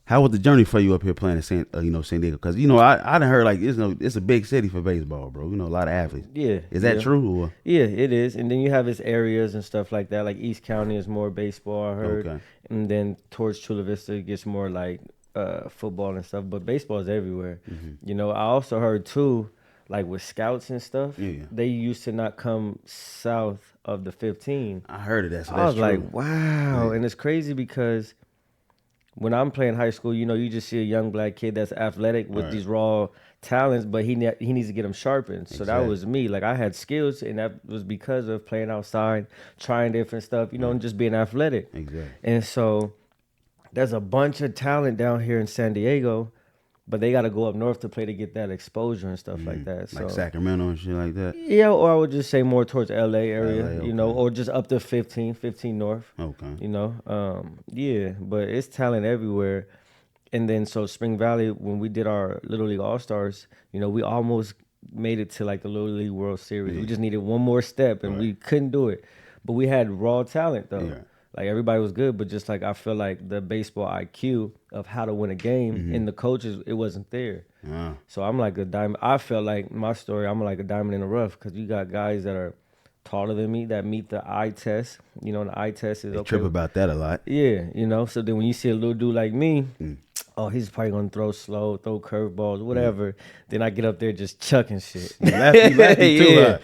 How was the journey for you up here playing in San Diego? Because I done heard like it's a big city for baseball, bro. A lot of athletes. Yeah. Is that true? Or? Yeah, it is. And then you have its areas and stuff like that. Like East County is more baseball, I heard. Okay. And then towards Chula Vista it gets more like football and stuff. But baseball is everywhere. Mm-hmm. I also heard too, like with scouts and stuff, Yeah. they used to not come south of the 15. I heard of that. So I that's was true. like, wow. Yeah. And it's crazy because when I'm playing high school, you just see a young black kid that's athletic with these raw talents, but he needs to get them sharpened. So that was me. Like I had skills, and that was because of playing outside, trying different stuff, and just being athletic. Exactly. And so there's a bunch of talent down here in San Diego, but they got to go up north to play to get that exposure and stuff like that. Like So Sacramento and shit like that. yeah, or I would just say more towards LA area, LA, okay. or just up to 15 north. Okay. Yeah, but it's talent everywhere. And then so Spring Valley, when we did our Little League All-Stars, we almost made it to like the Little League World Series. Yeah. We just needed one more step and we couldn't do it. But we had raw talent though. Yeah. Like everybody was good, but just like I feel like the baseball IQ of how to win a game and the coaches, it wasn't there. Yeah. So I'm like a diamond. I felt like my story, I'm like a diamond in the rough because you got guys that are taller than me that meet the eye test. And the eye test is They okay. trip about that a lot. Yeah, so then when you see a little dude like me, oh, he's probably gonna throw slow, throw curveballs, whatever. Then I get up there just chucking shit. Lefty too. Yeah.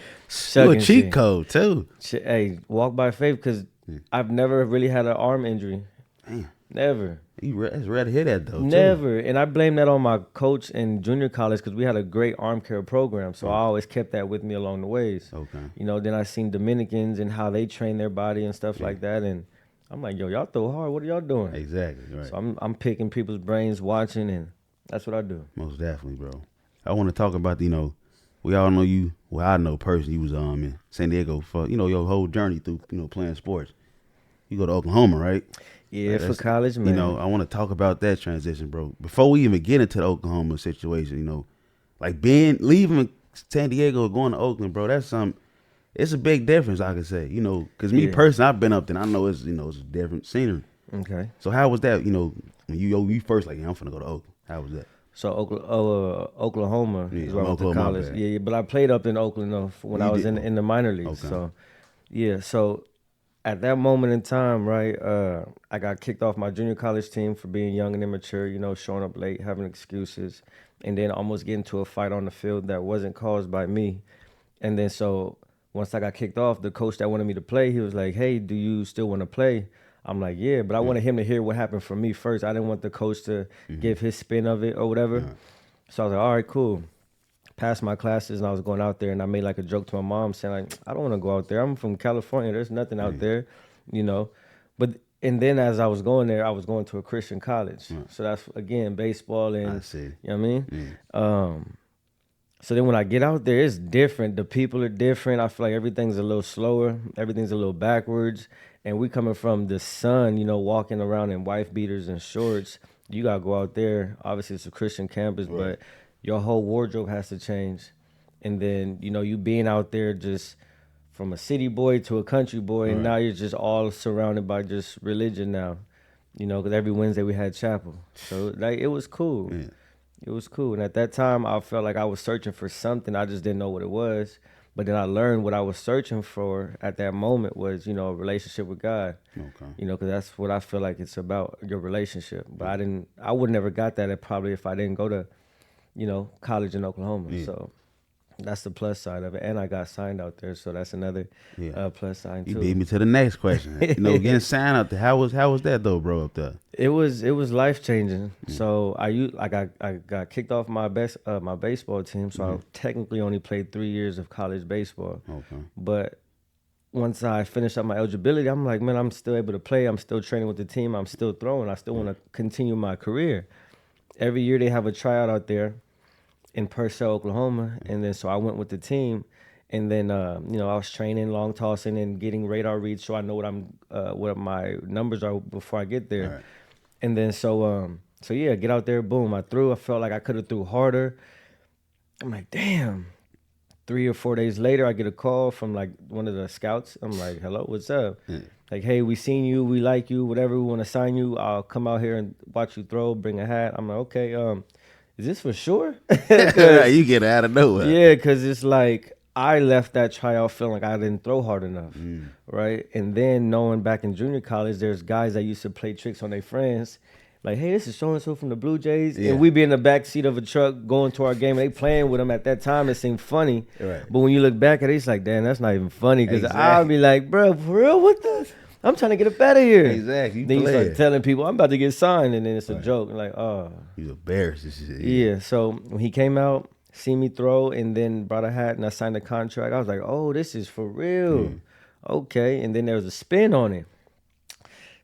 You a cheat code too. Hey, walk by faith because I've never really had an arm injury. Damn. Never. It's rare to hear that though. Never. And I blame that on my coach in junior college because we had a great arm care program. So I always kept that with me along the ways. Okay. Then I seen Dominicans and how they train their body and stuff like that. And I'm like, yo, y'all throw hard. What are y'all doing? Exactly. Right. So I'm picking people's brains, watching, and that's what I do. Most definitely, bro. I want to talk about we all know you. Well, I know personally you was in San Diego for your whole journey through playing sports. You go to Oklahoma, right? Yeah, for college, man. I want to talk about that transition, bro. Before we even get into the Oklahoma situation, like leaving San Diego, going to Oakland, bro. That's something. It's a big difference, I could say. Because me personally, I've been up there. And I know it's it's a different scenery. Okay. So how was that? When you first like, I'm finna go to Oakland. How was that? So Oklahoma is where I went to Oklahoma, college. Yeah, but I played up in Oakland though when I was in the minor leagues. Okay. So at that moment in time, right, I got kicked off my junior college team for being young and immature, showing up late, having excuses, and then almost getting into a fight on the field that wasn't caused by me. And then so once I got kicked off, the coach that wanted me to play, he was like, hey, do you still want to play? I'm like, yeah, but I wanted him to hear what happened from me first. I didn't want the coach to give his spin of it or whatever. So I was like, all right, cool. Passed my classes and I was going out there and I made like a joke to my mom saying like, I don't want to go out there. I'm from California. There's nothing out there, But and then as I was going there, I was going to a Christian college. So that's, again, baseball and, I see. you know what I mean? So then when I get out there, it's different. The people are different. I feel like everything's a little slower. Everything's a little backwards. And we coming from the sun, walking around in wife beaters and shorts. You got to go out there. Obviously, it's a Christian campus, but your whole wardrobe has to change. And then, you being out there just from a city boy to a country boy, and now you're just all surrounded by just religion now, because every Wednesday we had chapel. So, like, it was cool. Yeah. It was cool. And at that time, I felt like I was searching for something. I just didn't know what it was. But then I learned what I was searching for at that moment was, a relationship with God. Okay. Because that's what I feel like it's about, your relationship. But I would never got that if I didn't go to, college in Oklahoma. Yeah. So that's the plus side of it. And I got signed out there. So that's another plus side too. You beat me to the next question. Getting signed out there. How was that though, bro, up there? It was life changing. So I got kicked off my baseball team. So I technically only played 3 years of college baseball. Okay. But once I finished up my eligibility, I'm like, man, I'm still able to play. I'm still training with the team. I'm still throwing. I still want to continue my career. Every year they have a tryout out there in Purcell, Oklahoma. And then so I went with the team. And then, I was training, long tossing, and getting radar reads so I know what my numbers are before I get there. Right. And then get out there, boom, I threw. I felt like I could have threw harder. I'm like, damn. 3 or 4 days later, I get a call from like one of the scouts. I'm like, hello, what's up? Like, hey, we seen you, we like you, whatever, we want to sign you. I'll come out here and watch you throw, bring a hat. I'm like, okay, is this for sure? You get out of nowhere. Yeah, because it's like I left that tryout feeling like I didn't throw hard enough, right? And then knowing back in junior college, there's guys that used to play tricks on their friends. Like, hey, this is so-and-so from the Blue Jays. Yeah. And we be in the back seat of a truck going to our game. And they playing with them at that time. It seemed funny. Right. But when you look back at it, it's like, damn, that's not even funny. Because Exactly. I'll be like, bro, for real? What the? I'm trying to get up out of here. Exactly. Then you start telling people, I'm about to get signed. And then it's a joke. Like, oh. You embarrassed. This shit. Yeah. So when he came out, see me throw, and then brought a hat, and I signed a contract, I was like, oh, this is for real. Okay. And then there was a spin on it.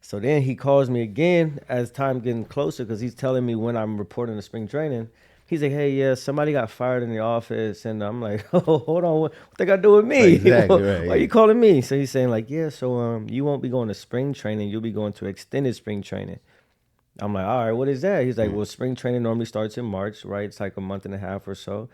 So then he calls me again as time getting closer because he's telling me when I'm reporting to spring training. He's like, hey, yeah, somebody got fired in the office. And I'm like, oh, hold on. What they got to do with me? Exactly, right. Why are you calling me? So he's saying like, yeah, so you won't be going to spring training. You'll be going to extended spring training. I'm like, all right, what is that? He's like, well, spring training normally starts in March, right? It's like a month and a half or so.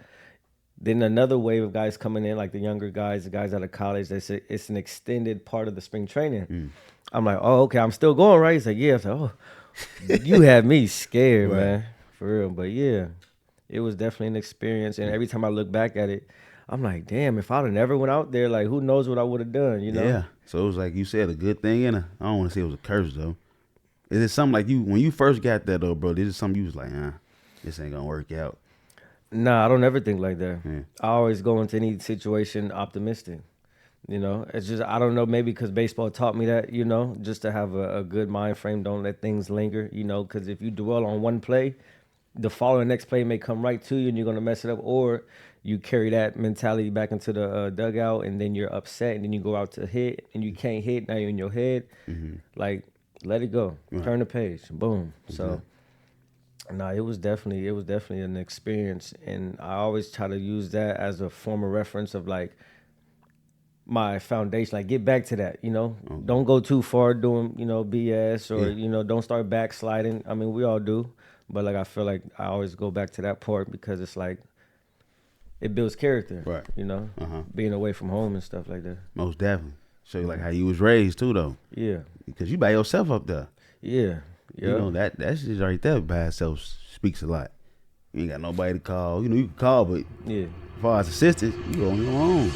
Then another wave of guys coming in, like the younger guys, the guys out of college, they say it's an extended part of the spring training. I'm like, oh, okay, I'm still going, right? He's like, yeah. I was like, oh, you had me scared, man, for real. But yeah, it was definitely an experience. And every time I look back at it, I'm like, damn, if I'd have never went out there, like, who knows what I would have done, you know? Yeah. So it was like you said, a good thing, and I don't want to say it was a curse, though. Is it something like when you first got there, though, bro, this is something you was like, this ain't going to work out? Nah, I don't ever think like that. Yeah. I always go into any situation optimistic. You know, it's just, I don't know, maybe because baseball taught me that, you know, just to have a good mind frame, don't let things linger, you know, because if you dwell on one play, the following next play may come right to you and you're going to mess it up, or you carry that mentality back into the dugout and then you're upset and then you go out to hit and you can't hit, now you're in your head. Like, let it go. Turn the page. Boom. So, no, it was definitely an experience. And I always try to use that as a form of reference of like, my foundation, like get back to that, you know. Don't go too far doing, you know, BS or, you know, don't start backsliding. I mean, we all do, but like I feel like I always go back to that part because it's like it builds character, Right. you know, being away from home and stuff like that. Most definitely. Show you like how you was raised too, though. Yeah. Because you by yourself up there. Yeah. You know, that shit right there by itself speaks a lot. You ain't got nobody to call. You know, you can call, but Yeah. as far as assistance, you on your own.